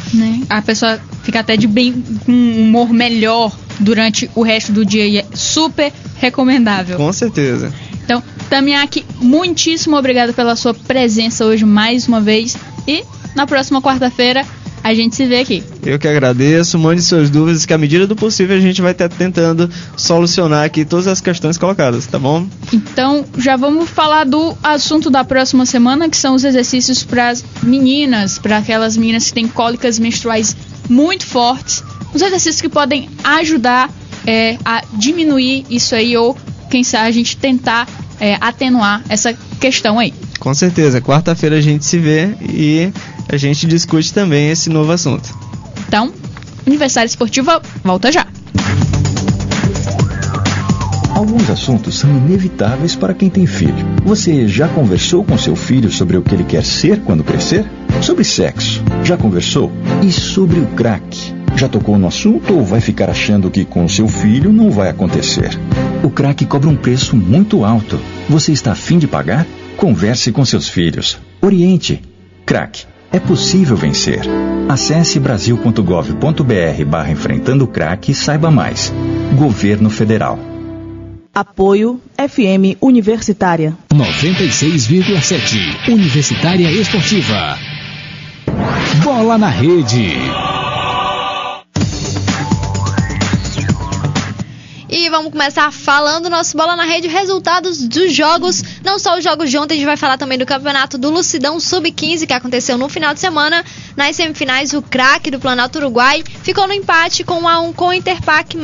A pessoa fica até com um humor melhor durante o resto do dia e é super recomendável. Com certeza. Então, Tamiaki, muitíssimo obrigado pela sua presença hoje mais uma vez e na próxima quarta-feira a gente se vê aqui. Eu que agradeço, mande suas dúvidas que à medida do possível a gente vai estar tentando solucionar aqui todas as questões colocadas, tá bom? Então, já vamos falar do assunto da próxima semana, que são os exercícios para as meninas, para aquelas meninas que têm cólicas menstruais muito fortes, os exercícios que podem ajudar a diminuir isso aí ou, quem sabe, a gente tentar atenuar essa questão aí. Com certeza, quarta-feira a gente se vê e a gente discute também esse novo assunto. Então, Aniversário Esportiva volta já. Alguns assuntos são inevitáveis para quem tem filho. Você já conversou com seu filho sobre o que ele quer ser quando crescer? Sobre sexo, já conversou? E sobre o crack? Já tocou no assunto ou vai ficar achando que com seu filho não vai acontecer? O crack cobra um preço muito alto. Você está a fim de pagar? Converse com seus filhos. Oriente. Crack. É possível vencer. Acesse brasil.gov.br/enfrentando crack e saiba mais. Governo Federal. Apoio FM Universitária 96,7. Universitária Esportiva. Bola na rede. E vamos começar falando nosso Bola na Rede, resultados dos jogos, não só os jogos de ontem, a gente vai falar também do campeonato do Lucidão Sub-15, que aconteceu no final de semana. Nas semifinais, o craque do Planalto Uruguai ficou no empate com 1-1 com o Interparque,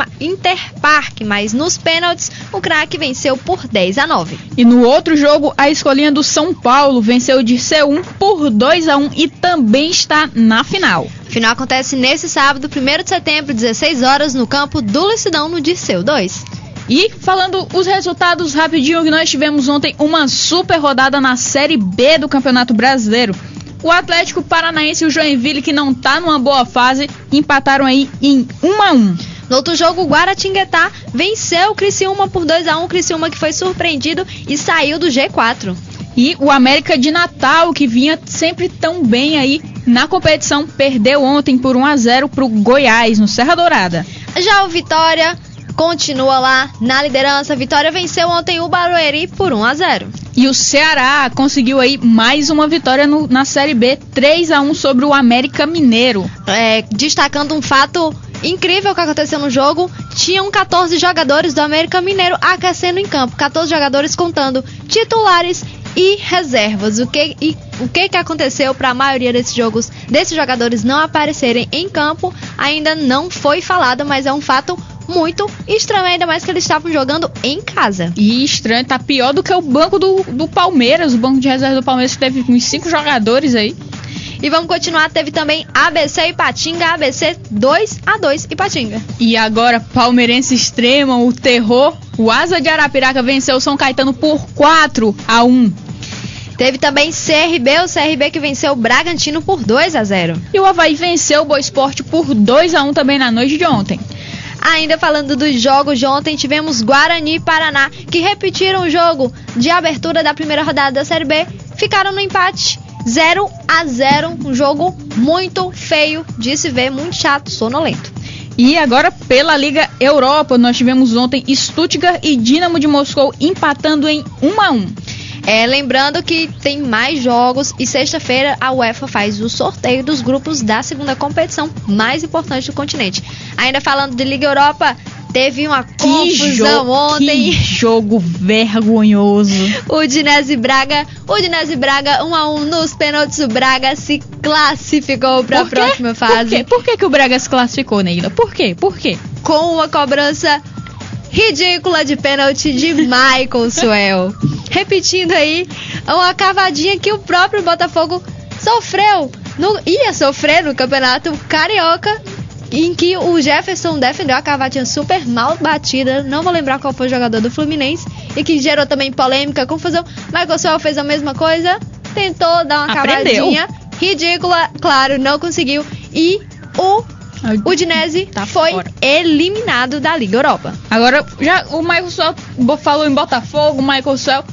mas nos pênaltis, o craque venceu por 10-9. E no outro jogo, a escolinha do São Paulo venceu o Dirceu 1 por 2-1 e também está na final. A final acontece nesse sábado, 1º de setembro, 16 horas, no campo do Lucidão, no Dirceu 2. E falando os resultados rapidinho, que nós tivemos ontem uma super rodada na Série B do Campeonato Brasileiro. O Atlético Paranaense e o Joinville, que não tá numa boa fase, empataram aí em 1-1. No outro jogo, o Guaratinguetá venceu o Criciúma por 2-1, o Criciúma que foi surpreendido e saiu do G4. E o América de Natal, que vinha sempre tão bem aí na competição, perdeu ontem por 1-0 pro Goiás, no Serra Dourada. Já o Vitória continua lá na liderança. Vitória venceu ontem o Barueri por 1-0. E o Ceará conseguiu aí mais uma vitória na Série B, 3-1 sobre o América Mineiro. Destacando um fato incrível que aconteceu no jogo, tinham 14 jogadores do América Mineiro aquecendo em campo, 14 jogadores contando titulares e reservas. O que aconteceu para a maioria desses jogadores não aparecerem em campo ainda não foi falado, mas é um fato muito estranho, ainda mais que eles estavam jogando em casa. E estranho, tá pior do que o banco do Palmeiras, o banco de reserva do Palmeiras, que teve uns 5 jogadores aí. E vamos continuar, teve também ABC e Ipatinga, ABC 2-2 Ipatinga. E agora, palmeirense extrema, o terror, o Asa de Arapiraca venceu o São Caetano por 4-1. Teve também o CRB que venceu o Bragantino por 2-0. E o Avaí venceu o Boa Esporte por 2-1 também na noite de ontem. Ainda falando dos jogos de ontem, tivemos Guarani e Paraná, que repetiram o jogo de abertura da primeira rodada da Série B, ficaram no empate 0-0, um jogo muito feio de se ver, muito chato, sonolento. E agora pela Liga Europa, nós tivemos ontem Stuttgart e Dinamo de Moscou empatando em 1-1. Lembrando que tem mais jogos e sexta-feira a UEFA faz o sorteio dos grupos da segunda competição mais importante do continente. Ainda falando de Liga Europa, teve uma confusão ontem. Que jogo vergonhoso. Udinese e Braga 1-1 nos pênaltis. O Braga se classificou para a próxima fase. Por que o Braga se classificou, Neila? Por quê? Com uma cobrança ridícula de pênalti de Michael Suel. Repetindo aí, uma cavadinha que o próprio Botafogo ia sofrer no Campeonato Carioca em que o Jefferson defendeu a cavatinha super mal batida, não vou lembrar qual foi o jogador do Fluminense, e que gerou também polêmica, confusão. Michael Suel fez a mesma coisa, tentou dar uma cavadinha ridícula, claro, não conseguiu, e o Udinese foi eliminado da Liga Europa. Agora, já o Michael Suel falou em Botafogo, Michael Suel,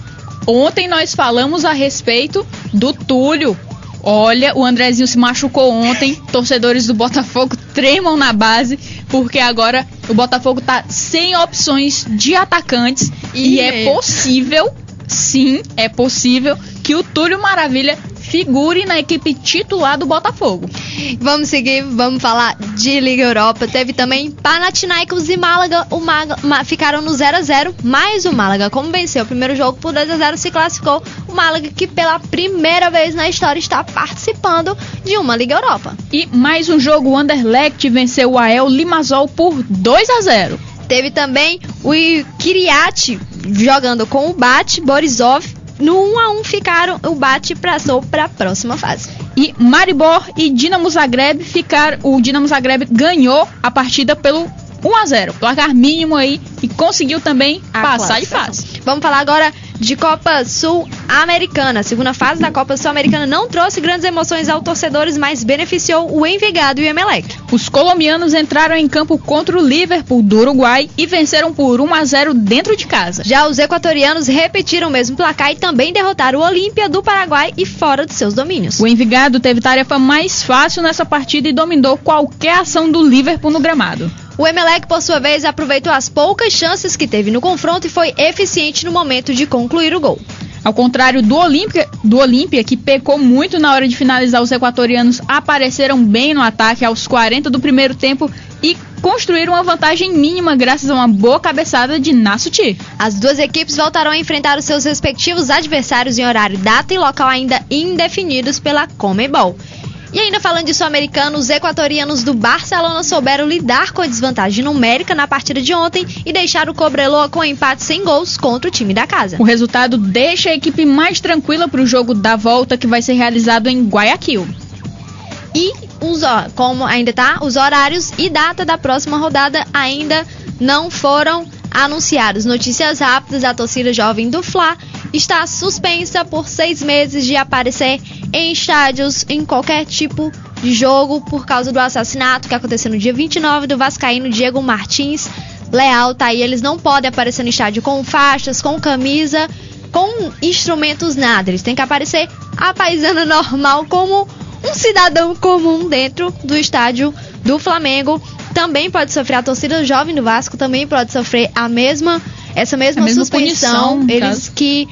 ontem nós falamos a respeito do Túlio. Olha, o Andrezinho se machucou ontem, torcedores do Botafogo tremam na base, porque agora o Botafogo tá sem opções de atacantes e é possível, sim, é possível que o Túlio Maravilha figure na equipe titular do Botafogo. Vamos seguir, vamos falar de Liga Europa. Teve também Panathinaikos e Málaga. Ficaram no 0-0, mas o Málaga, como venceu o primeiro jogo por 2-0, se classificou. O Málaga, que pela primeira vez na história está participando de uma Liga Europa. E mais um jogo, o Anderlecht venceu o AEL Limassol por 2-0. Teve também o Kiryat jogando com o Bat Borisov. No 1-1 ficaram, o Bat passou para a próxima fase. E Maribor e Dinamo Zagreb ficaram. O Dinamo Zagreb ganhou a partida pelo 1-0, placar mínimo aí, e conseguiu também passar de fase. Vamos falar agora de Copa Sul-Americana. A segunda fase da Copa Sul-Americana não trouxe grandes emoções aos torcedores, mas beneficiou o Envigado e o Emelec. Os colombianos entraram em campo contra o Liverpool do Uruguai e venceram por 1-0 dentro de casa. Já os equatorianos repetiram o mesmo placar e também derrotaram o Olímpia do Paraguai e fora de seus domínios. O Envigado teve tarefa mais fácil nessa partida e dominou qualquer ação do Liverpool no gramado. O Emelec, por sua vez, aproveitou as poucas chances que teve no confronto e foi eficiente no momento de concluir o gol. Ao contrário do Olímpia, que pecou muito na hora de finalizar, os equatorianos apareceram bem no ataque aos 40 do primeiro tempo e construíram uma vantagem mínima graças a uma boa cabeçada de Nassuti. As duas equipes voltarão a enfrentar os seus respectivos adversários em horário, data e local ainda indefinidos pela Conmebol. E ainda falando de sul-americano, os equatorianos do Barcelona souberam lidar com a desvantagem numérica na partida de ontem e deixaram o Cobreloa com empate sem gols contra o time da casa. O resultado deixa a equipe mais tranquila para o jogo da volta, que vai ser realizado em Guayaquil. E como ainda os horários e data da próxima rodada ainda não foram anunciados. Notícias rápidas: a torcida jovem do Fla está suspensa por 6 meses de aparecer em estádios em qualquer tipo de jogo por causa do assassinato que aconteceu no dia 29 do vascaíno Diego Martins Leal. Tá aí, eles não podem aparecer no estádio com faixas, com camisa, com instrumentos, nada. Eles têm que aparecer a paisana normal, como um cidadão comum dentro do estádio do Flamengo. Também pode sofrer, a torcida jovem do Vasco também pode sofrer essa mesma suspensão. Eles que,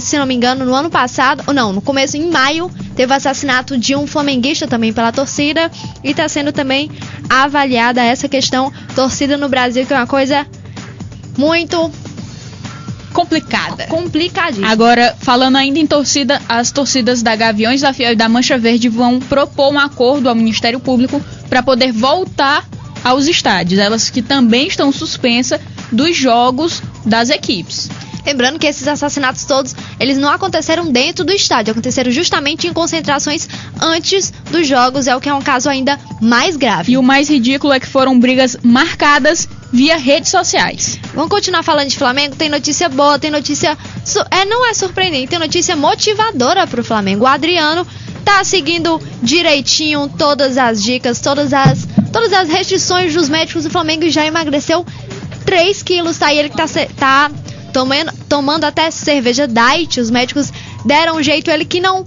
se não me engano, no ano passado, no começo, em maio, teve o assassinato de um flamenguista também pela torcida, e está sendo também avaliada essa questão. Torcida no Brasil, que é uma coisa muito complicadíssima. Agora, falando ainda em torcida, as torcidas da Gaviões da Fiel e da Mancha Verde vão propor um acordo ao Ministério Público para poder voltar aos estádios, elas que também estão suspensas dos jogos das equipes. Lembrando que esses assassinatos todos, eles não aconteceram dentro do estádio, aconteceram justamente em concentrações antes dos jogos, é o que é um caso ainda mais grave. E o mais ridículo é que foram brigas marcadas via redes sociais. Vamos continuar falando de Flamengo, tem notícia boa, tem notícia, não é surpreendente, tem notícia motivadora pro Flamengo. O Adriano tá seguindo direitinho todas as dicas, todas as restrições dos médicos do Flamengo, e já emagreceu 3 quilos, tá? E ele que tá tomando até cerveja diet. Os médicos deram um jeito, ele que não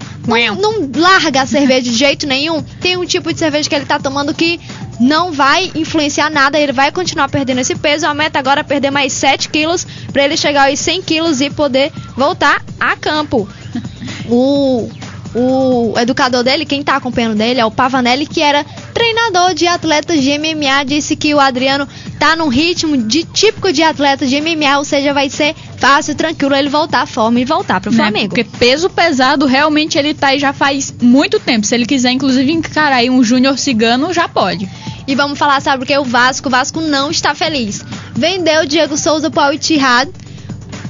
larga a cerveja de jeito nenhum. Tem um tipo de cerveja que ele tá tomando que não vai influenciar nada, ele vai continuar perdendo esse peso. A meta agora é perder mais 7 quilos para ele chegar aos 100 quilos e poder voltar a campo. O educador dele, quem tá acompanhando dele, é o Pavanelli, que era treinador de atletas de MMA, disse que o Adriano tá num ritmo típico de atleta de MMA, ou seja, vai ser fácil, tranquilo ele voltar à forma e voltar pro Flamengo. Porque peso pesado realmente ele tá aí já faz muito tempo. Se ele quiser, inclusive, encarar aí um Júnior Cigano, já pode. E vamos falar, sabe o que? O Vasco não está feliz. Vendeu o Diego Souza para o Ittihad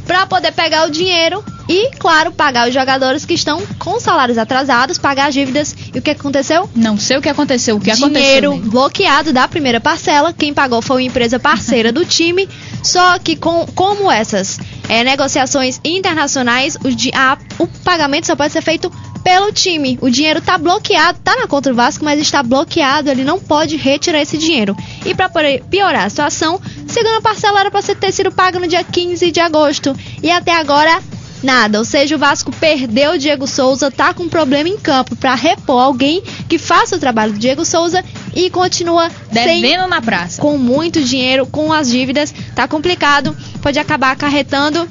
para poder pegar o dinheiro e, claro, pagar os jogadores que estão com salários atrasados, pagar as dívidas. E o que aconteceu? Não sei o que aconteceu. Dinheiro bloqueado da primeira parcela. Quem pagou foi uma empresa parceira do time. Só que como essas negociações internacionais, o pagamento só pode ser feito pelo time. O dinheiro está bloqueado, está na conta do Vasco, mas está bloqueado, ele não pode retirar esse dinheiro. E para piorar a situação, a segunda parcela era para ter sido paga no dia 15 de agosto. E até agora, nada. Ou seja, o Vasco perdeu o Diego Souza, está com um problema em campo para repor alguém que faça o trabalho do Diego Souza e continua devendo na praça. Com muito dinheiro, com as dívidas, tá complicado, pode acabar acarretando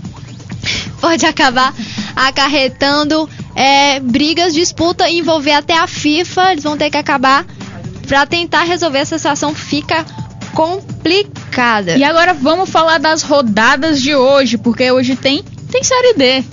brigas, disputa e envolver até a FIFA. Eles vão ter que acabar para tentar resolver essa situação, fica complicada. E agora vamos falar das rodadas de hoje, porque hoje tem Série D.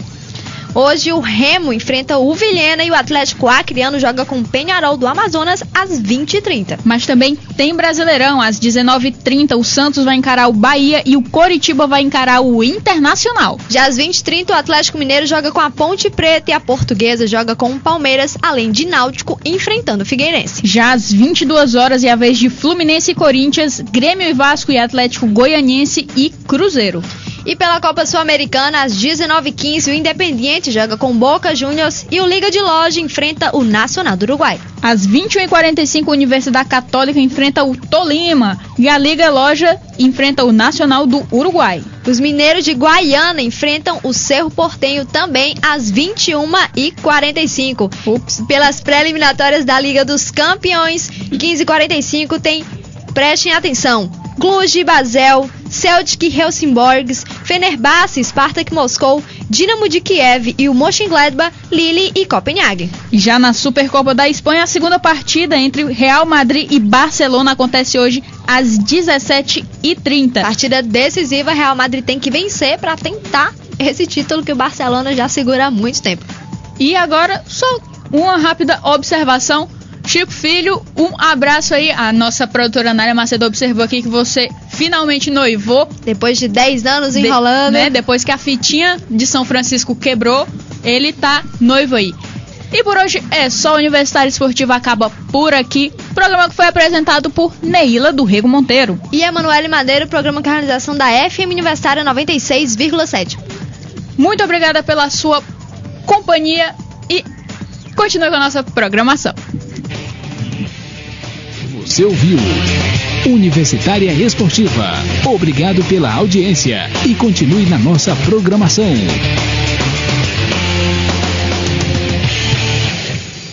Hoje o Remo enfrenta o Vilhena e o Atlético Acreano joga com o Peñarol do Amazonas às 20h30. Mas também tem Brasileirão, às 19h30 o Santos vai encarar o Bahia e o Coritiba vai encarar o Internacional. Já às 20h30 o Atlético Mineiro joga com a Ponte Preta e a Portuguesa joga com o Palmeiras, além de Náutico enfrentando o Figueirense. Já às 22h é a vez de Fluminense e Corinthians, Grêmio e Vasco e Atlético Goianiense e Cruzeiro. E pela Copa Sul-Americana, às 19h15, o Independiente joga com Boca Juniors e o Liga de Loja enfrenta o Nacional do Uruguai. Às 21h45, a Universidade Católica enfrenta o Tolima e a Liga Loja enfrenta o Nacional do Uruguai. Os mineiros de Guaiana enfrentam o Cerro Porteño também às 21h45. Pelas pré-eliminatórias da Liga dos Campeões, 15h45 prestem atenção, Cluj, Basel, Celtic, Helsingborg, Fenerbahçe, Spartak Moscou, Dinamo de Kiev e o Mönchengladbach, Lille e Copenhague. Já na Supercopa da Espanha, a segunda partida entre Real Madrid e Barcelona acontece hoje às 17h30. Partida decisiva, Real Madrid tem que vencer para tentar esse título que o Barcelona já segura há muito tempo. E agora, só uma rápida observação. Chico Filho, um abraço aí. A nossa produtora Nália Macedo observou aqui que você finalmente noivou. Depois de 10 anos enrolando. Depois que a fitinha de São Francisco quebrou, ele tá noivo aí. E por hoje é só. O Universitário Esportivo acaba por aqui. Programa que foi apresentado por Neila do Rego Monteiro e Emanuele Madeira, programa com a realização da FM Universitária 96,7. Muito obrigada pela sua companhia e continue com a nossa programação. Você ouviu Universitária Esportiva. Obrigado pela audiência e continue na nossa programação.